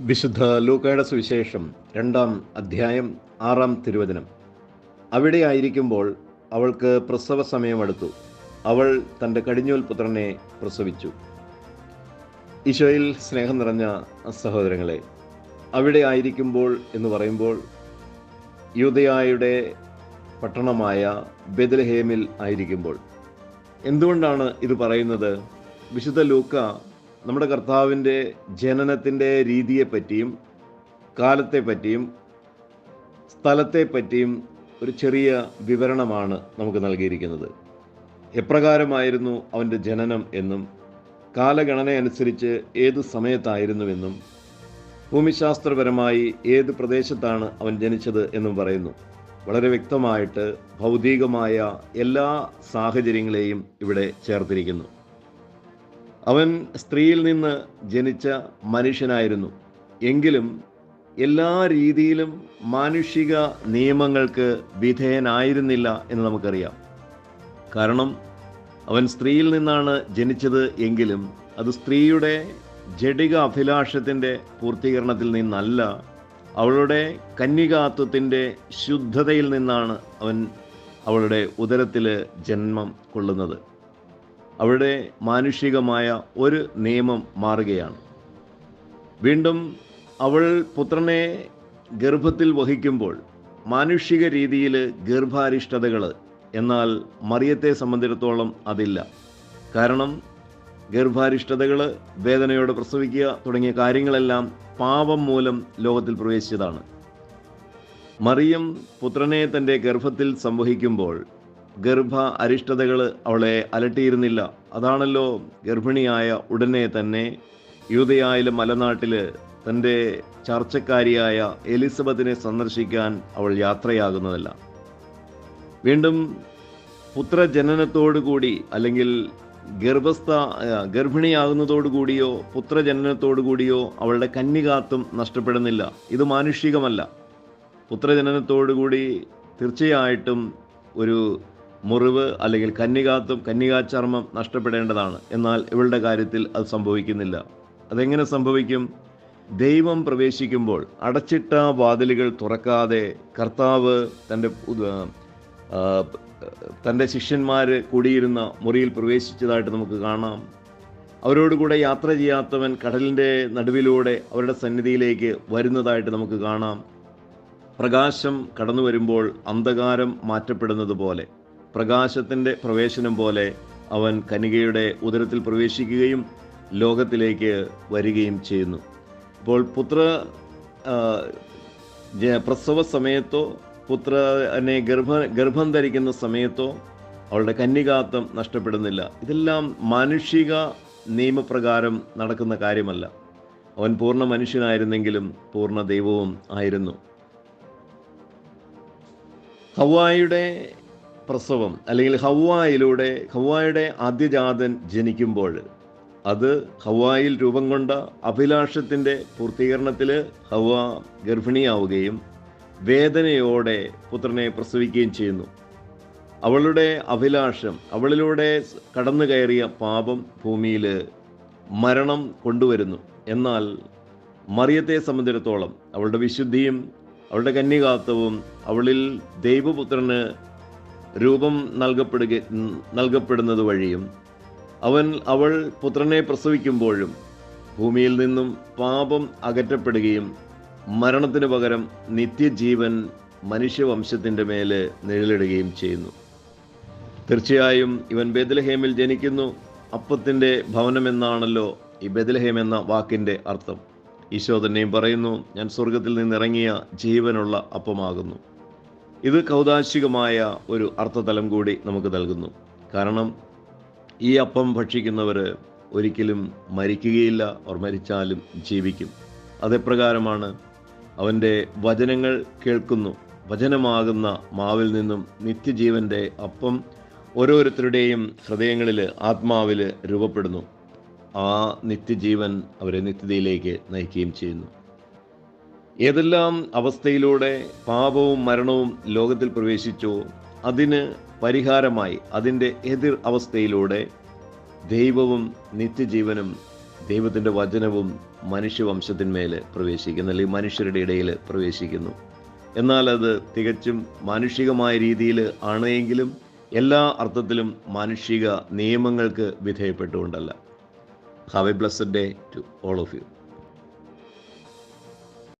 വിശുദ്ധ ലൂക്കായുടെ സുവിശേഷം 2-ാം അധ്യായം 6-ാം തിരുവചനം. അവിടെ ആയിരിക്കുമ്പോൾ അവൾക്ക് പ്രസവ സമയമടുത്തു. അവൾ തൻ്റെ കടിഞ്ഞൂൽ പുത്രനെ പ്രസവിച്ചു. ഈശോയിൽ സ്നേഹം നിറഞ്ഞ സഹോദരങ്ങളെ, അവിടെ ആയിരിക്കുമ്പോൾ എന്ന് പറയുമ്പോൾ യൂദയായുടെ പട്ടണമായ ബെത്ലഹേമിൽ ആയിരിക്കുമ്പോൾ. എന്തുകൊണ്ടാണ് ഇത് പറയുന്നത്? വിശുദ്ധ ലൂക്ക നമ്മുടെ കർത്താവിൻ്റെ ജനനത്തിൻ്റെ രീതിയെപ്പറ്റിയും കാലത്തെപ്പറ്റിയും സ്ഥലത്തെപ്പറ്റിയും ഒരു ചെറിയ വിവരണമാണ് നമുക്ക് നൽകിയിരിക്കുന്നത്. എപ്രകാരമായിരുന്നു അവൻ്റെ ജനനം എന്നും കാലഗണന അനുസരിച്ച് ഏത് സമയത്തായിരുന്നുവെന്നും ഭൂമിശാസ്ത്രപരമായി ഏത് പ്രദേശത്താണ് അവൻ ജനിച്ചത് എന്നും പറയുന്നു. വളരെ വ്യക്തമായിട്ട് ഭൗതികമായ എല്ലാ സാഹചര്യങ്ങളെയും ഇവിടെ ചേർത്തിരിക്കുന്നു. അവൻ സ്ത്രീയിൽ നിന്ന് ജനിച്ച മനുഷ്യനായിരുന്നു. എങ്കിലും എല്ലാ രീതിയിലും മാനുഷിക നിയമങ്ങൾക്ക് വിധേയനായിരുന്നില്ല എന്ന് നമുക്കറിയാം. കാരണം അവൻ സ്ത്രീയിൽ നിന്നാണ് ജനിച്ചത് എങ്കിലും അത് സ്ത്രീയുടെ ജഡിക അഭിലാഷത്തിൻ്റെ പൂർത്തീകരണത്തിൽ നിന്നല്ല, അവളുടെ കന്യകാത്വത്തിൻ്റെ ശുദ്ധതയിൽ നിന്നാണ് അവൻ അവളുടെ ഉദരത്തിൽ ജന്മം കൊള്ളുന്നത്. അവിടെ മാനുഷികമായ ഒരു നിയമം മാറുകയാണ്. വീണ്ടും അവൾ പുത്രനെ ഗർഭത്തിൽ വഹിക്കുമ്പോൾ മാനുഷിക രീതിയിൽ ഗർഭാരിഷ്ടതകൾ, എന്നാൽ മറിയത്തെ സംബന്ധിച്ചിടത്തോളം അതില്ല. കാരണം ഗർഭാരിഷ്ടതകൾ, വേദനയോടെ പ്രസവിക്കുക തുടങ്ങിയ കാര്യങ്ങളെല്ലാം പാപം മൂലം ലോകത്തിൽ പ്രവേശിച്ചതാണ്. മറിയം പുത്രനെ തൻ്റെ ഗർഭത്തിൽ സംവഹിക്കുമ്പോൾ ഗർഭ അരിഷ്ടതകൾ അവളെ അലട്ടിയിരുന്നില്ല. അതാണല്ലോ ഗർഭിണിയായ ഉടനെ തന്നെ യൂദയായിലെ മലനാട്ടിൽ തൻ്റെ ചർച്ചക്കാരിയായ എലിസബത്തിനെ സന്ദർശിക്കാൻ അവൾ യാത്രയാകുന്നതല്ല. വീണ്ടും പുത്രജനനത്തോടുകൂടി അല്ലെങ്കിൽ ഗർഭിണിയാകുന്നതോടുകൂടിയോ പുത്രജനനത്തോടുകൂടിയോ അവളുടെ കന്യകാത്വം നഷ്ടപ്പെടുന്നില്ല. ഇത് മാനുഷികമല്ല. പുത്രജനനത്തോടുകൂടി തീർച്ചയായിട്ടും ഒരു മുറിവ് അല്ലെങ്കിൽ കന്യകാചർമ്മം നഷ്ടപ്പെടേണ്ടതാണ്. എന്നാൽ ഇവളുടെ കാര്യത്തിൽ അത് സംഭവിക്കുന്നില്ല. അതെങ്ങനെ സംഭവിക്കും? ദൈവം പ്രവേശിക്കുമ്പോൾ അടച്ചിട്ട വാതിലുകൾ തുറക്കാതെ കർത്താവ് തൻ്റെ ശിഷ്യന്മാർ കൂടിയിരുന്ന മുറിയിൽ പ്രവേശിച്ചതായിട്ട് നമുക്ക് കാണാം. അവരോടുകൂടെ യാത്ര ചെയ്യാത്തവൻ കടലിൻ്റെ നടുവിലൂടെ അവരുടെ സന്നിധിയിലേക്ക് വരുന്നതായിട്ട് നമുക്ക് കാണാം. പ്രകാശം കടന്നു വരുമ്പോൾ അന്ധകാരം മാറ്റപ്പെടുന്നത് പോലെ, പ്രകാശത്തിൻ്റെ പ്രവേശനം പോലെ അവൻ കന്യകയുടെ ഉദരത്തിൽ പ്രവേശിക്കുകയും ലോകത്തിലേക്ക് വരികയും ചെയ്യുന്നു. അപ്പോൾ പ്രസവ സമയത്തോ പുത്രനെ ഗർഭം ധരിക്കുന്ന സമയത്തോ അവളുടെ കന്യകാത്വം നഷ്ടപ്പെടുന്നില്ല. ഇതെല്ലാം മാനുഷിക നിയമപ്രകാരം നടക്കുന്ന കാര്യമല്ല. അവൻ പൂർണ്ണ മനുഷ്യനായിരുന്നെങ്കിലും പൂർണ്ണ ദൈവവും ആയിരുന്നു. ഹവ്വായുടെ പ്രസവം അല്ലെങ്കിൽ ഹവ്വായുടെ ആദ്യജാതൻ ജനിക്കുമ്പോൾ അത് ഹവ്വായിൽ രൂപം കൊണ്ട അഭിലാഷത്തിൻ്റെ പൂർത്തീകരണത്തിൽ ഹവ്വ ഗർഭിണിയാവുകയും വേദനയോടെ പുത്രനെ പ്രസവിക്കുകയും ചെയ്യുന്നു. അവളുടെ അഭിലാഷം, അവളിലൂടെ കടന്നു കയറിയ പാപം ഭൂമിയിൽ മരണം കൊണ്ടുവരുന്നു. എന്നാൽ മറിയത്തെ സംബന്ധിച്ചിടത്തോളം അവളുടെ വിശുദ്ധിയും അവളുടെ കന്യകാത്വവും അവളിൽ ദൈവപുത്രന് രൂപം നൽകപ്പെടുന്നത് വഴിയും അവൾ പുത്രനെ പ്രസവിക്കുമ്പോഴും ഭൂമിയിൽ നിന്നും പാപം അകറ്റപ്പെടുകയും മരണത്തിന് പകരം നിത്യജീവൻ മനുഷ്യവംശത്തിൻ്റെ മേൽ നിഴലിടുകയും ചെയ്യുന്നു. തീർച്ചയായും ഇവൻ ബെത്ലഹേമിൽ ജനിക്കുന്നു. അപ്പത്തിൻ്റെ ഭവനമെന്നാണല്ലോ ഈ ബെത്ലഹേം എന്ന വാക്കിൻ്റെ അർത്ഥം. ഈശോ തന്നെയും പറയുന്നു, ഞാൻ സ്വർഗത്തിൽ നിന്നിറങ്ങിയ ജീവനുള്ള അപ്പമാകുന്നു. ഇത് കൗതാശികമായ ഒരു അർത്ഥതലം കൂടി നമുക്ക് നൽകുന്നു. കാരണം ഈ അപ്പം ഭക്ഷിക്കുന്നവർ ഒരിക്കലും മരിക്കുകയില്ല. അവർ മരിച്ചാലും ജീവിക്കും. അതെപ്രകാരമാണ് അവൻ്റെ വചനങ്ങൾ കേൾക്കുന്നു. വചനമാകുന്ന മാവിൽ നിന്നും നിത്യജീവൻ്റെ അപ്പം ഓരോരുത്തരുടെയും ഹൃദയങ്ങളിൽ, ആത്മാവിൽ രൂപപ്പെടുന്നു. ആ നിത്യജീവൻ അവരെ നിത്യതയിലേക്ക് നയിക്കുകയും ചെയ്യുന്നു. ഏതെല്ലാം അവസ്ഥയിലൂടെ പാപവും മരണവും ലോകത്തിൽ പ്രവേശിച്ചോ അതിന് പരിഹാരമായി അതിൻ്റെ എതിർ അവസ്ഥയിലൂടെ ദൈവവും നിത്യജീവനും ദൈവത്തിൻ്റെ വചനവും മനുഷ്യവംശത്തിന്മേൽ പ്രവേശിക്കുന്നു, അല്ലെങ്കിൽ മനുഷ്യരുടെ ഇടയിൽ പ്രവേശിക്കുന്നു. എന്നാൽ അത് തികച്ചും മാനുഷികമായ രീതിയിൽ ആണെങ്കിലും എല്ലാ അർത്ഥത്തിലും മാനുഷിക നിയമങ്ങൾക്ക് വിധേയപ്പെട്ടുകൊണ്ടല്ല. Have a blessed day to all of U.